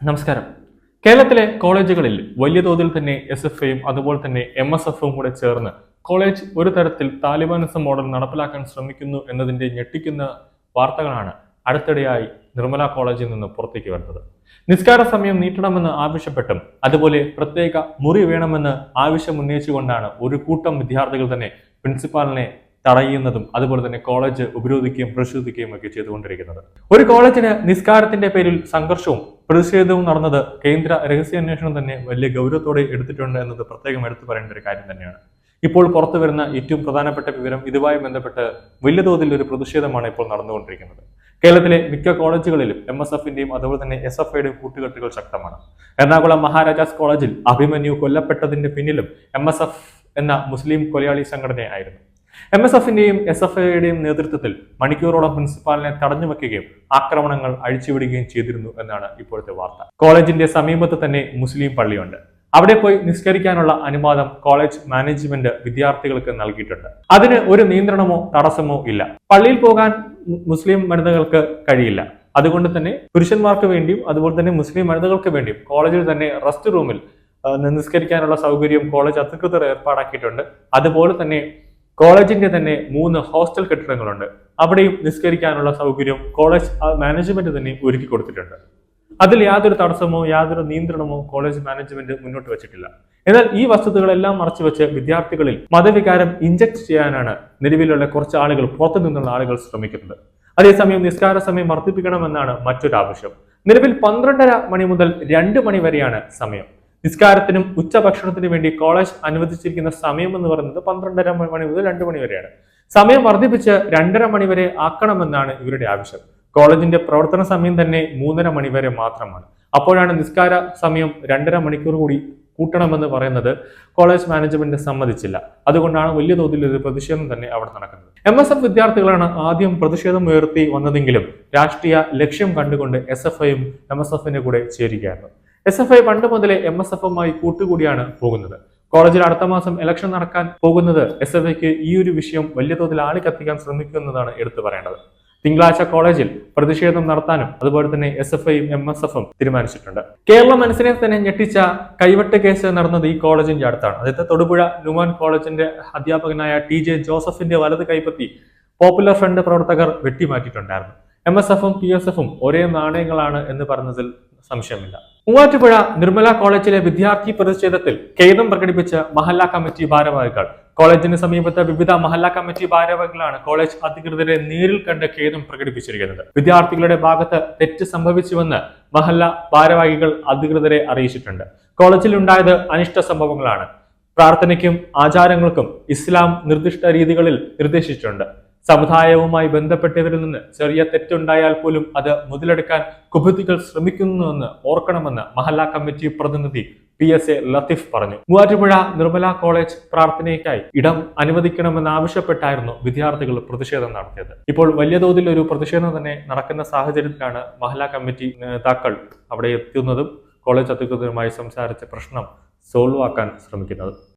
നമസ്കാരം. കേരളത്തിലെ കോളേജുകളിൽ വലിയ തോതിൽ തന്നെ SFIയും അതുപോലെ തന്നെ MSFും കൂടെ ചേർന്ന് കോളേജ് ഒരു തരത്തിൽ താലിബാനിസം മോഡൽ നടപ്പിലാക്കാൻ ശ്രമിക്കുന്നു എന്നതിന്റെ ഞെട്ടിക്കുന്ന വാർത്തകളാണ് അടുത്തിടെയായി നിർമ്മല കോളേജിൽ നിന്ന് പുറത്തേക്ക് വരുന്നത്. നിസ്കാര സമയം നീട്ടണമെന്ന് ആവശ്യപ്പെട്ടും അതുപോലെ പ്രത്യേക മുറി വേണമെന്ന് ആവശ്യമുന്നയിച്ചുകൊണ്ടാണ് ഒരു കൂട്ടം വിദ്യാർത്ഥികൾ തന്നെ പ്രിൻസിപ്പാളിനെ തടയുന്നതും അതുപോലെ തന്നെ കോളേജ് ഉപരോധിക്കുകയും പ്രതിഷേധിക്കുകയും ഒക്കെ ചെയ്തുകൊണ്ടിരിക്കുന്നത്. ഒരു കോളേജിന് നിസ്കാരത്തിന്റെ പേരിൽ സംഘർഷവും പ്രതിഷേധവും നടന്നത് കേന്ദ്ര രഹസ്യാന്വേഷണം തന്നെ വലിയ ഗൗരവത്തോടെ എടുത്തിട്ടുണ്ട് എന്നത് പ്രത്യേകം എടുത്തു പറയേണ്ട ഒരു കാര്യം തന്നെയാണ്. ഇപ്പോൾ പുറത്തു വരുന്ന ഏറ്റവും പ്രധാനപ്പെട്ട വിവരം ഇതുമായി ബന്ധപ്പെട്ട് വലിയ തോതിൽ ഒരു പ്രതിഷേധമാണ് ഇപ്പോൾ നടന്നുകൊണ്ടിരിക്കുന്നത്. കേരളത്തിലെ മിക്ക കോളേജുകളിലും MSFന്റെയും അതുപോലെ തന്നെ SFIയുടെയും കൂട്ടുകെട്ടുകൾ ശക്തമാണ്. എറണാകുളം മഹാരാജാസ് കോളേജിൽ അഭിമന്യു കൊല്ലപ്പെട്ടതിന്റെ പിന്നിലും MSF എന്ന മുസ്ലിം കൊലയാളി സംഘടനയായിരുന്നു. MSFന്റെയും SFIയുടെയും നേതൃത്വത്തിൽ മണിക്കൂറോളം പ്രിൻസിപ്പാളിനെ തടഞ്ഞു വെക്കുകയും ആക്രമണങ്ങൾ അഴിച്ചുവിടുകയും ചെയ്തിരുന്നു എന്നാണ് ഇപ്പോഴത്തെ വാർത്ത. കോളേജിന്റെ സമീപത്ത് തന്നെ മുസ്ലിം പള്ളിയുണ്ട്. അവിടെ പോയി നിസ്കരിക്കാനുള്ള അനുവാദം കോളേജ് മാനേജ്മെന്റ് വിദ്യാർത്ഥികൾക്ക് നൽകിയിട്ടുണ്ട്. അതിന് ഒരു നിയന്ത്രണമോ തടസ്സമോ ഇല്ല. പള്ളിയിൽ പോകാൻ മുസ്ലിം വനിതകൾക്ക് കഴിയില്ല. അതുകൊണ്ട് തന്നെ പുരുഷന്മാർക്ക് വേണ്ടിയും അതുപോലെ തന്നെ മുസ്ലിം വനിതകൾക്ക് വേണ്ടിയും കോളേജിൽ തന്നെ റെസ്റ്റ് റൂമിൽ നിസ്കരിക്കാനുള്ള സൗകര്യം കോളേജ് അധികൃതർ ഏർപ്പാടാക്കിയിട്ടുണ്ട്. അതുപോലെ തന്നെ കോളേജിന്റെ തന്നെ 3 ഹോസ്റ്റൽ കെട്ടിടങ്ങളുണ്ട്. അവിടെയും നിസ്കരിക്കാനുള്ള സൗകര്യം കോളേജ് മാനേജ്മെന്റ് തന്നെ ഒരുക്കി കൊടുത്തിട്ടുണ്ട്. അതിൽ യാതൊരു തടസ്സമോ യാതൊരു നിയന്ത്രണമോ കോളേജ് മാനേജ്മെന്റ് മുന്നോട്ട് വെച്ചിട്ടില്ല. എന്നാൽ ഈ വസ്തുതകളെല്ലാം മറച്ചുവെച്ച് വിദ്യാർത്ഥികളിൽ മതവികാരം ഇഞ്ചക്ട് ചെയ്യാനാണ് നിലവിലുള്ള കുറച്ച് ആളുകൾ, പുറത്തു നിന്നുള്ള ആളുകൾ ശ്രമിക്കുന്നത്. അതേസമയം നിസ്കാര സമയം വർദ്ധിപ്പിക്കണമെന്നാണ് മറ്റൊരു ആവശ്യം. നിലവിൽ 12:30 മണി മുതൽ 2 മണി വരെയാണ് സമയം. നിസ്കാരത്തിനും ഉച്ചഭക്ഷണത്തിനും വേണ്ടി കോളേജ് അനുവദിച്ചിരിക്കുന്ന സമയം എന്ന് പറയുന്നത് 12:30 മണി മുതൽ 2 മണി വരെയാണ്. സമയം വർദ്ധിപ്പിച്ച് 2:30 മണി വരെ ആക്കണമെന്നാണ് ഇവരുടെ ആവശ്യം. കോളേജിന്റെ പ്രവർത്തന സമയം തന്നെ 3:30 മണി വരെ മാത്രമാണ്. അപ്പോഴാണ് നിസ്കാര സമയം 2:30 മണിക്കൂർ കൂടി കൂട്ടണമെന്ന് പറയുന്നത് കോളേജ് മാനേജ്മെന്റ് സമ്മതിച്ചില്ല. അതുകൊണ്ടാണ് വലിയ തോതിൽ ഒരു പ്രതിഷേധം തന്നെ അവിടെ നടക്കുന്നത്. MSF വിദ്യാർത്ഥികളാണ് ആദ്യം പ്രതിഷേധം ഉയർത്തി വന്നതെങ്കിലും രാഷ്ട്രീയ ലക്ഷ്യം കണ്ടുകൊണ്ട് SFIയും MSFന്റെ കൂടെ ചേരുകയായിരുന്നു. SFI പണ്ട് മുതലേ MSFുമായി കൂട്ടുകൂടിയാണ് പോകുന്നത്. കോളേജിൽ അടുത്ത മാസം ഇലക്ഷൻ നടക്കാൻ പോകുന്നത് SFIക്ക് ഈ ഒരു വിഷയം വലിയ തോതിൽ ആളിക്കത്തിക്കാൻ ശ്രമിക്കുന്നതാണ് എടുത്തു പറയേണ്ടത്. തിങ്കളാഴ്ച കോളേജിൽ പ്രതിഷേധം നടത്താനും അതുപോലെ തന്നെ SFIയും MSFും തീരുമാനിച്ചിട്ടുണ്ട്. കേരള മനസ്സിനെ തന്നെ ഞെട്ടിച്ച കൈവെട്ട് കേസ് നടന്നത് ഈ കോളേജിന്റെ അടുത്താണ്. അതായത് തൊടുപുഴ ന്യൂമാൻ കോളേജിന്റെ അധ്യാപകനായ TJ ജോസഫിന്റെ വലത് കൈപ്പത്തി പോപ്പുലർ ഫ്രണ്ട് പ്രവർത്തകർ വെട്ടിമാറ്റിയിട്ടുണ്ടായിരുന്നു. MSFും PSFും ഒരേ നാണയങ്ങളാണ് എന്ന് പറഞ്ഞതിൽ സംശയമില്ല. മൂവാറ്റുപുഴ നിർമ്മല കോളേജിലെ വിദ്യാർത്ഥി പ്രതിഷേധത്തിൽ ഖേദം പ്രകടിപ്പിച്ച മഹല്ല കമ്മിറ്റി ഭാരവാഹികൾ. കോളേജിന് സമീപത്തെ വിവിധ മഹല്ല കമ്മിറ്റി ഭാരവാഹികളാണ് കോളേജ് അധികൃതരെ നേരിൽ കണ്ട് ഖേദം പ്രകടിപ്പിച്ചിരിക്കുന്നത്. വിദ്യാർത്ഥികളുടെ ഭാഗത്ത് തെറ്റ് സംഭവിച്ചുവെന്ന് മഹല്ല ഭാരവാഹികൾ അധികൃതരെ അറിയിച്ചിട്ടുണ്ട്. കോളേജിൽ ഉണ്ടായത് അനിഷ്ട സംഭവങ്ങളാണ്. പ്രാർത്ഥനയ്ക്കും ആചാരങ്ങൾക്കും ഇസ്ലാം നിർദ്ദിഷ്ട രീതികളിൽ നിർദ്ദേശിച്ചിട്ടുണ്ട്. സമുദായവുമായി ബന്ധപ്പെട്ടവരിൽ നിന്ന് ചെറിയ തെറ്റുണ്ടായാൽ പോലും അത് മുതലെടുക്കാൻ കുബുദ്ധികൾ ശ്രമിക്കുന്നുവെന്ന് ഓർക്കണമെന്ന് മഹല്ല കമ്മിറ്റി പ്രതിനിധി PSA ലത്തീഫ് പറഞ്ഞു. മൂവാറ്റുപുഴ നിർമ്മല കോളേജ് പ്രാർത്ഥനയ്ക്കായി ഇടം അനുവദിക്കണമെന്ന് ആവശ്യപ്പെട്ടായിരുന്നു വിദ്യാർത്ഥികൾ പ്രതിഷേധം നടത്തിയത്. ഇപ്പോൾ വലിയ തോതിൽ ഒരു പ്രതിഷേധം തന്നെ നടക്കുന്ന സാഹചര്യത്തിലാണ് മഹല്ല കമ്മിറ്റി നേതാക്കൾ അവിടെ എത്തുന്നതും കോളേജ് അധികൃതരുമായി സംസാരിച്ച് പ്രശ്നം സോൾവ് ആക്കാൻ ശ്രമിക്കുന്നത്.